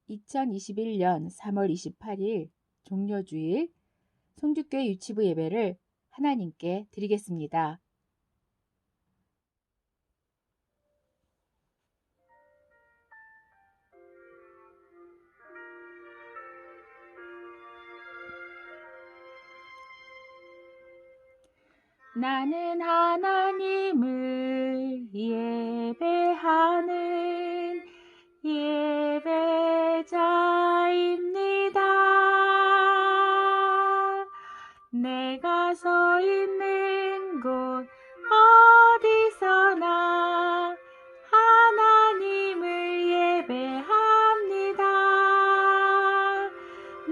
2021년 3월 28일 종려주일 송주교회 유치부 예배를 하나님께 드리겠습니다. 나는 하나님을 예배하는 예배자입니다. 내가 서 있는 곳 어디서나 하나님을 예배합니다.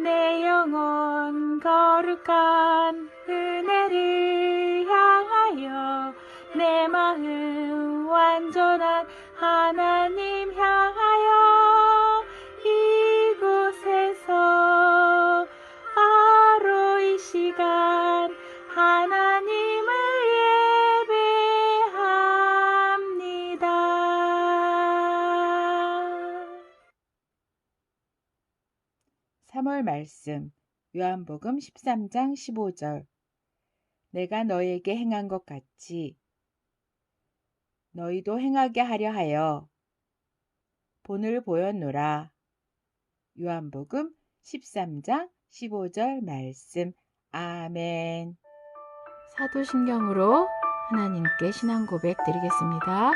내 영혼 거룩한 은혜를 향하여 내 마음 완전한 하나님 향하여 이곳에서 바로 이 시간 하나님을 예배합니다. 3월 말씀 요한복음 13장 15절 내가 너희에게 행한 것 같이 너희도 행하게 하려 하여 본을 보였노라. 요한복음 13장 15절 말씀. 아멘. 사도신경으로 하나님께 신앙 고백 드리겠습니다.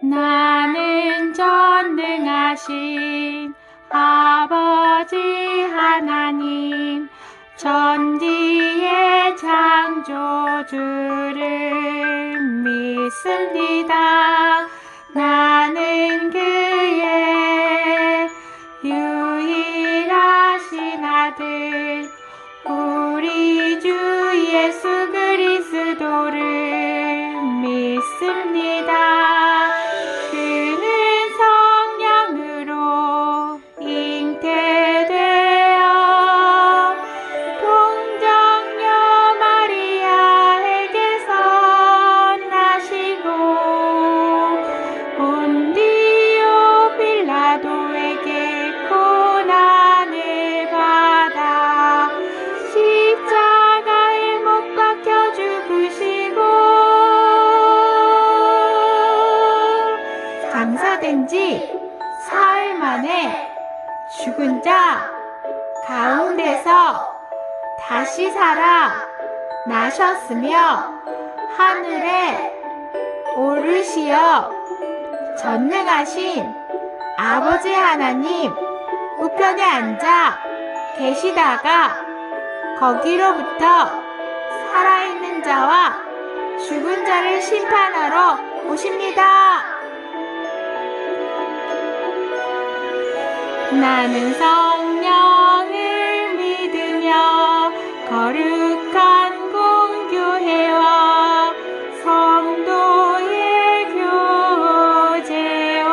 나는 전능하신 아버지 하나님 천지의 창조주를 믿습니다. 나는 그의 유일하신 아들 우리 주 예수 그리스도를 믿습니다. 그는 성령으로 잉태되어 동정녀 마리아에게서 나시고 본디오 빌라도에게 고난을 받아 십자가에 못 박혀 죽으시고 장사된 지 사흘 만에 죽은 자 가운데서 다시 살아 나셨으며 하늘에 오르시어 전능하신 아버지 하나님 우편에 앉아 계시다가 거기로부터 살아있는 자와 죽은 자를 심판하러 오십니다. 나는 성령을 믿으며 거룩한 공교회와 성도의 교제와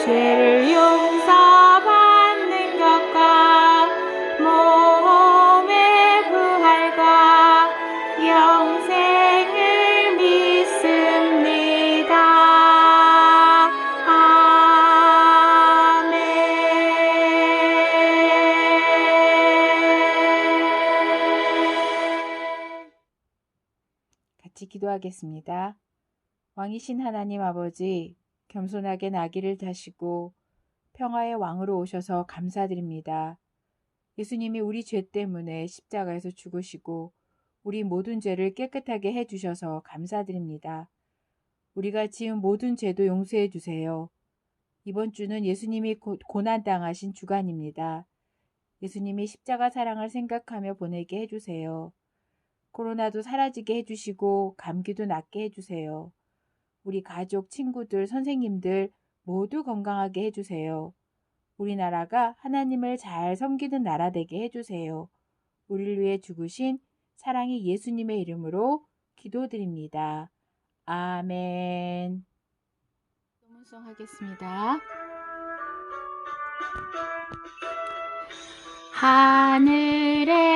죄를 용서받는 것과 몸의 부활과 영생을 믿습니다. 같이 기도하겠습니다. 왕이신 하나님 아버지, 겸손하게 나귀를 타시고 평화의 왕으로 오셔서 감사드립니다. 예수님이 우리 죄 때문에 십자가에서 죽으시고 우리 모든 죄를 깨끗하게 해주셔서 감사드립니다. 우리가 지은 모든 죄도 용서해 주세요. 이번 주는 예수님이 고난당하신 주간입니다. 예수님이 십자가 사랑을 생각하며 보내게 해주세요. 코로나도 사라지게 해주시고 감기도 낫게 해주세요. 우리 가족, 친구들, 선생님들 모두 건강하게 해주세요. 우리나라가 하나님을 잘 섬기는 나라 되게 해주세요. 우리를 위해 죽으신 사랑의 예수님의 이름으로 기도드립니다. 아멘. 소문송 하겠습니다. 하늘에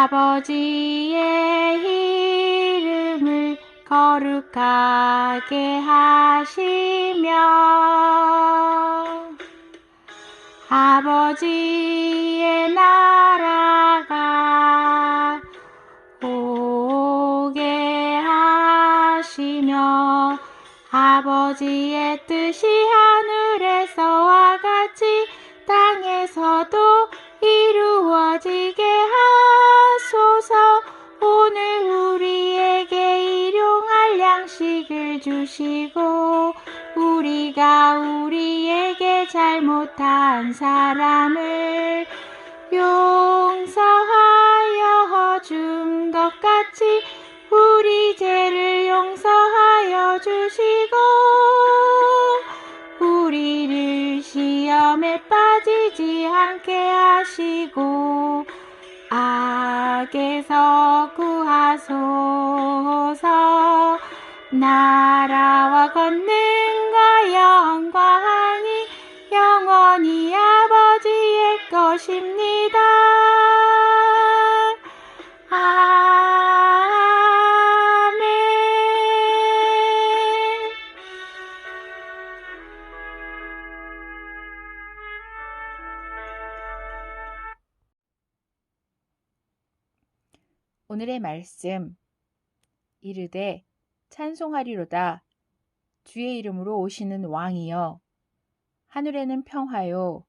아버지의 이름을 거룩하게 하시며 아버지의 나라가 오게 하시며 아버지의 뜻이 하늘에서와 같이 땅에서도 이루어지게 하소서. 오늘 우리에게 일용할 양식을 주시고 우리가 우리에게 잘못한 사람을 용서하여 준 것 같이 우리 죄를 용서하여 주시고 우리를 시험에 빠지지 않게 하시고 악에서 구하소서. 나라와 권능과 영광이 영원히 아버지의 것입니다. 아멘. 오늘의 말씀. 이르되 찬송하리로다. 주의 이름으로 오시는 왕이여. 하늘에는 평화요.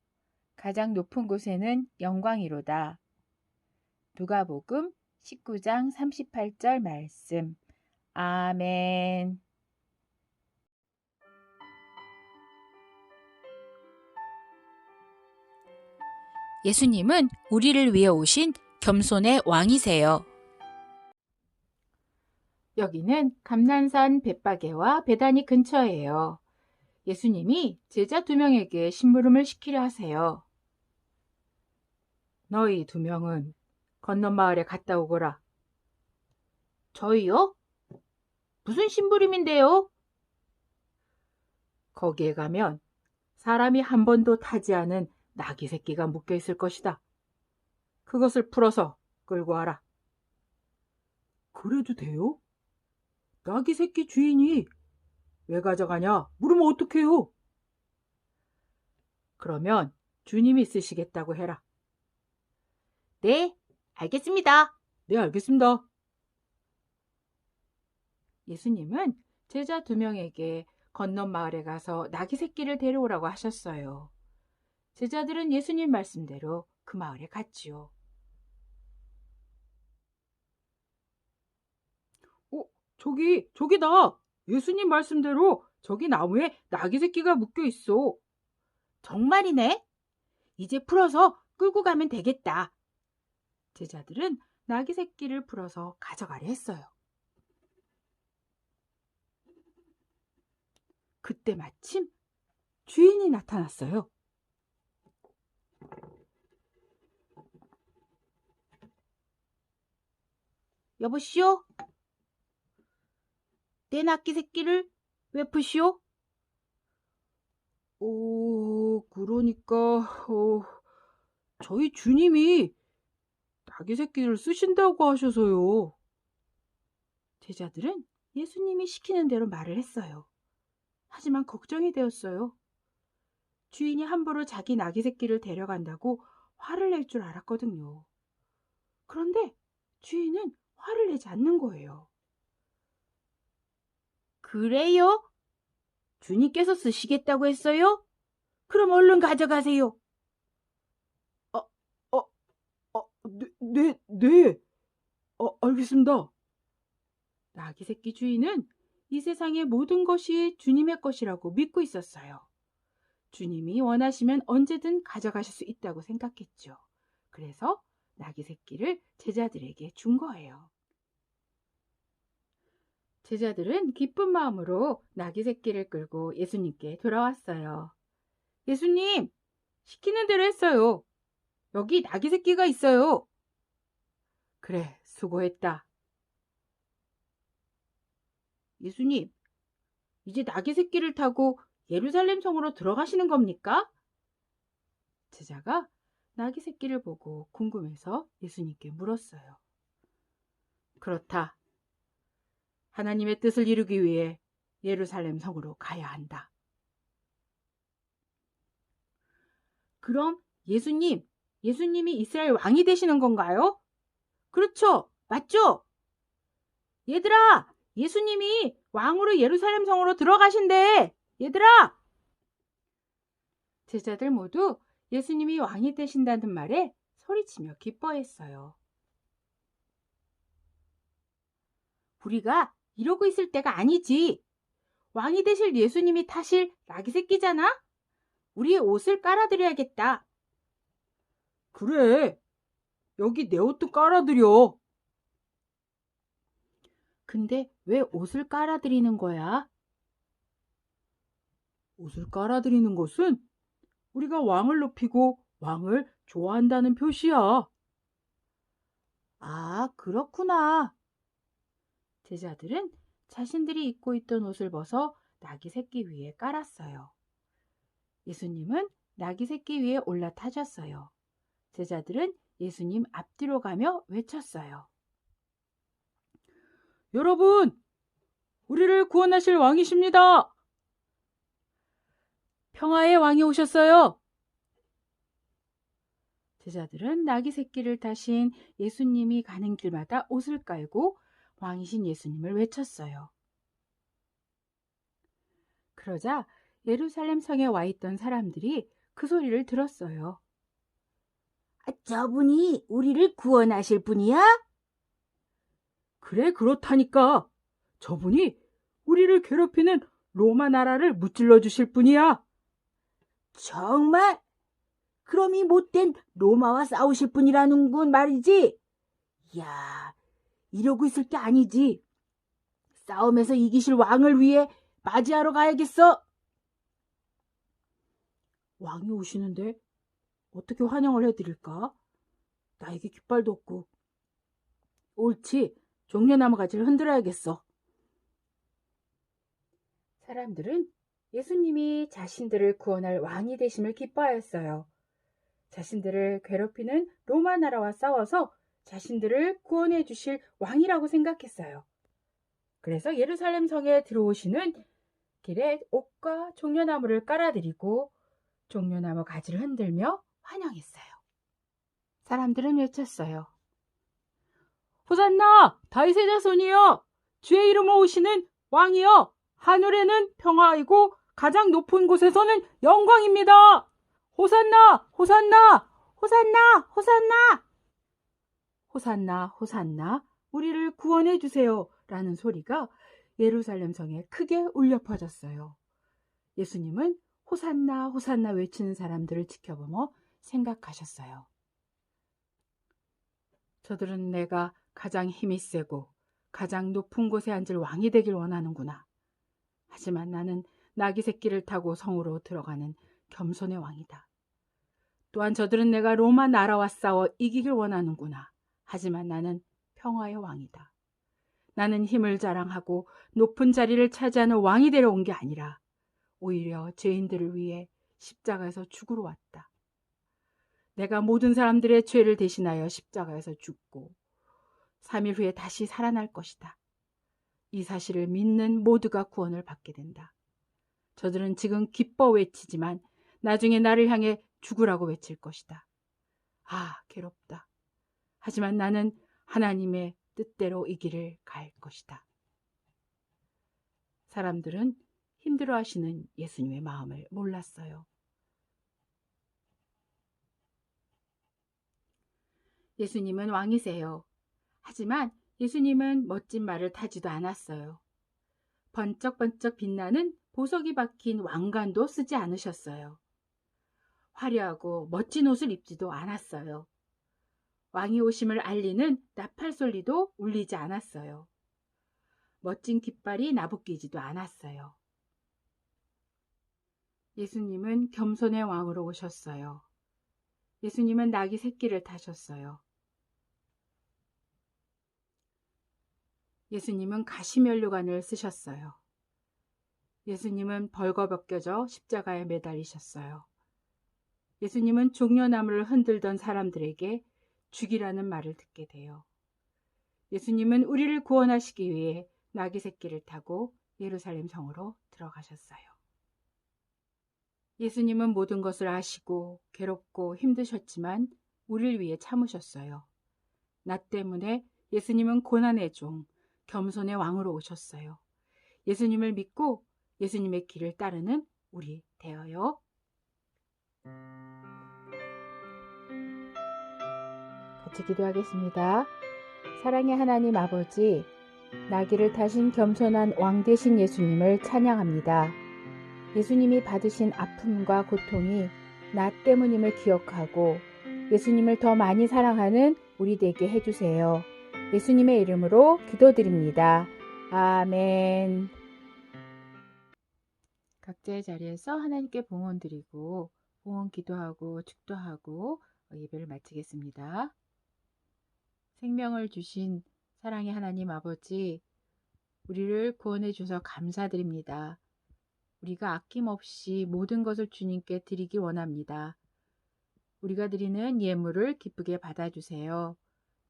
가장 높은 곳에는 영광이로다. 누가복음 19장 38절 말씀. 아멘. 예수님은 우리를 위해 오신 겸손의 왕이세요. 여기는 감난산 벳바게와 베다니 근처예요. 예수님이 제자 2명에게 심부름을 시키려 하세요. 너희 2명은 건넌 마을에 갔다 오거라. 저희요? 무슨 심부름인데요? 거기에 가면 사람이 한 번도 타지 않은 나귀 새끼가 묶여 있을 것이다. 그것을 풀어서 끌고 와라. 그래도 돼요? 나귀 새끼 주인이 왜 가져가냐 물으면 어떡해요? 그러면 주님이 쓰시겠다고 해라. 네, 알겠습니다. 네, 알겠습니다. 예수님은 제자 2명에게 건넌 마을에 가서 나귀 새끼를 데려오라고 하셨어요. 제자들은 예수님 말씀대로 그 마을에 갔지요. 저기다! 예수님 말씀대로 저기 나무에 나귀 새끼가 묶여 있어. 정말이네? 이제 풀어서 끌고 가면 되겠다. 제자들은 나귀 새끼를 풀어서 가져가려 했어요. 그때 마침 주인이 나타났어요. 여보시오? 내 나귀 새끼를 왜 푸시오? 그러니까 저희 주님이 나귀 새끼를 쓰신다고 하셔서요. 제자들은 예수님이 시키는 대로 말을 했어요. 하지만 걱정이 되었어요. 주인이 함부로 자기 나귀 새끼를 데려간다고 화를 낼 줄 알았거든요. 그런데 주인은 화를 내지 않는 거예요. 그래요? 주님께서 쓰시겠다고 했어요? 그럼 얼른 가져가세요. 네. 알겠습니다. 나귀 새끼 주인은 이 세상의 모든 것이 주님의 것이라고 믿고 있었어요. 주님이 원하시면 언제든 가져가실 수 있다고 생각했죠. 그래서 나귀 새끼를 제자들에게 준 거예요. 제자들은 기쁜 마음으로 나귀 새끼를 끌고 예수님께 돌아왔어요. 예수님, 시키는 대로 했어요. 여기 나귀 새끼가 있어요. 그래, 수고했다. 예수님, 이제 나귀 새끼를 타고 예루살렘 성으로 들어가시는 겁니까? 제자가 나귀 새끼를 보고 궁금해서 예수님께 물었어요. 그렇다. 하나님의 뜻을 이루기 위해 예루살렘 성으로 가야 한다. 그럼 예수님이 이스라엘 왕이 되시는 건가요? 그렇죠. 맞죠? 얘들아, 예수님이 왕으로 예루살렘 성으로 들어가신대. 얘들아! 제자들 모두 예수님이 왕이 되신다는 말에 소리치며 기뻐했어요. 우리가 이러고 있을 때가 아니지. 왕이 되실 예수님이 타실 나귀 새끼잖아? 우리의 옷을 깔아드려야겠다. 그래. 여기 내 옷도 깔아드려. 근데 왜 옷을 깔아드리는 거야? 옷을 깔아드리는 것은 우리가 왕을 높이고 왕을 좋아한다는 표시야. 아, 그렇구나. 제자들은 자신들이 입고 있던 옷을 벗어 나귀 새끼 위에 깔았어요. 예수님은 나귀 새끼 위에 올라타셨어요. 제자들은 예수님 앞뒤로 가며 외쳤어요. 여러분, 우리를 구원하실 왕이십니다. 평화의 왕이 오셨어요. 제자들은 나귀 새끼를 타신 예수님이 가는 길마다 옷을 깔고 왕이신 예수님을 외쳤어요. 그러자 예루살렘 성에 와 있던 사람들이 그 소리를 들었어요. 저분이 우리를 구원하실 분이야? 그래, 그렇다니까. 저분이 우리를 괴롭히는 로마 나라를 무찔러 주실 분이야. 정말? 그럼 이 못된 로마와 싸우실 분이라는군 말이지? 이야, 이러고 있을 게 아니지. 싸움에서 이기실 왕을 위해 맞이하러 가야겠어. 왕이 오시는데 어떻게 환영을 해드릴까? 나에게 깃발도 없고. 옳지, 종려나무 가지를 흔들어야겠어. 사람들은 예수님이 자신들을 구원할 왕이 되심을 기뻐하였어요. 자신들을 괴롭히는 로마 나라와 싸워서 자신들을 구원해 주실 왕이라고 생각했어요. 그래서 예루살렘 성에 들어오시는 길에 옥과 종려나무를 깔아드리고 종려나무 가지를 흔들며 환영했어요. 사람들은 외쳤어요. 호산나! 다윗의 자손이여! 주의 이름으로 오시는 왕이여! 하늘에는 평화이고 가장 높은 곳에서는 영광입니다! 호산나! 호산나! 호산나! 호산나! 호산나! 호산나! 우리를 구원해 주세요! 라는 소리가 예루살렘 성에 크게 울려 퍼졌어요. 예수님은 호산나! 호산나 외치는 사람들을 지켜보며 생각하셨어요. 저들은 내가 가장 힘이 세고 가장 높은 곳에 앉을 왕이 되길 원하는구나. 하지만 나는 나귀 새끼를 타고 성으로 들어가는 겸손의 왕이다. 또한 저들은 내가 로마 나라와 싸워 이기길 원하는구나. 하지만 나는 평화의 왕이다. 나는 힘을 자랑하고 높은 자리를 차지하는 왕이 되러 온 게 아니라 오히려 죄인들을 위해 십자가에서 죽으러 왔다. 내가 모든 사람들의 죄를 대신하여 십자가에서 죽고 3일 후에 다시 살아날 것이다. 이 사실을 믿는 모두가 구원을 받게 된다. 저들은 지금 기뻐 외치지만 나중에 나를 향해 죽으라고 외칠 것이다. 아, 괴롭다. 하지만 나는 하나님의 뜻대로 이 길을 갈 것이다. 사람들은 힘들어하시는 예수님의 마음을 몰랐어요. 예수님은 왕이세요. 하지만 예수님은 멋진 말을 타지도 않았어요. 번쩍번쩍 빛나는 보석이 박힌 왕관도 쓰지 않으셨어요. 화려하고 멋진 옷을 입지도 않았어요. 왕이 오심을 알리는 나팔 소리도 울리지 않았어요. 멋진 깃발이 나부끼지도 않았어요. 예수님은 겸손의 왕으로 오셨어요. 예수님은 나귀 새끼를 타셨어요. 예수님은 가시면류관을 쓰셨어요. 예수님은 벌거벗겨져 십자가에 매달리셨어요. 예수님은 종려나무를 흔들던 사람들에게 죽이라는 말을 듣게 돼요. 예수님은 우리를 구원하시기 위해 나귀 새끼를 타고 예루살렘 성으로 들어가셨어요. 예수님은 모든 것을 아시고 괴롭고 힘드셨지만 우리를 위해 참으셨어요. 나 때문에 예수님은 고난의 종, 겸손의 왕으로 오셨어요. 예수님을 믿고 예수님의 길을 따르는 우리 되어요. 같이 기도하겠습니다. 사랑의 하나님 아버지, 나귀를 타신 겸손한 왕 되신 예수님을 찬양합니다. 예수님이 받으신 아픔과 고통이 나 때문임을 기억하고 예수님을 더 많이 사랑하는 우리 되게 해주세요. 예수님의 이름으로 기도드립니다. 아멘. 각자의 자리에서 하나님께 봉헌 드리고 봉헌 기도하고 축도하고 예배를 마치겠습니다. 생명을 주신 사랑의 하나님 아버지, 우리를 구원해 주셔서 감사드립니다. 우리가 아낌없이 모든 것을 주님께 드리기 원합니다. 우리가 드리는 예물을 기쁘게 받아주세요.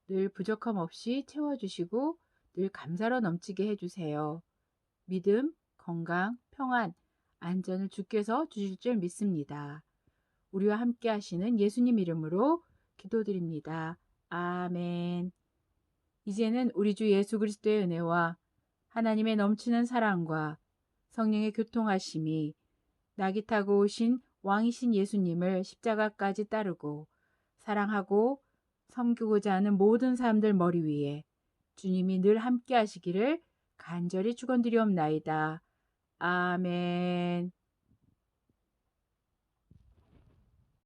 늘 부족함 없이 채워주시고 늘 감사로 넘치게 해주세요. 믿음, 건강, 평안, 안전을 주께서 주실 줄 믿습니다. 우리와 함께 하시는 예수님 이름으로 기도드립니다. 아멘. 이제는 우리 주 예수 그리스도의 은혜와 하나님의 넘치는 사랑과 성령의 교통하심이 나귀 타고 오신 왕이신 예수님을 십자가까지 따르고 사랑하고 섬기고자 하는 모든 사람들 머리 위에 주님이 늘 함께 하시기를 간절히 축원드리옵나이다. 아멘.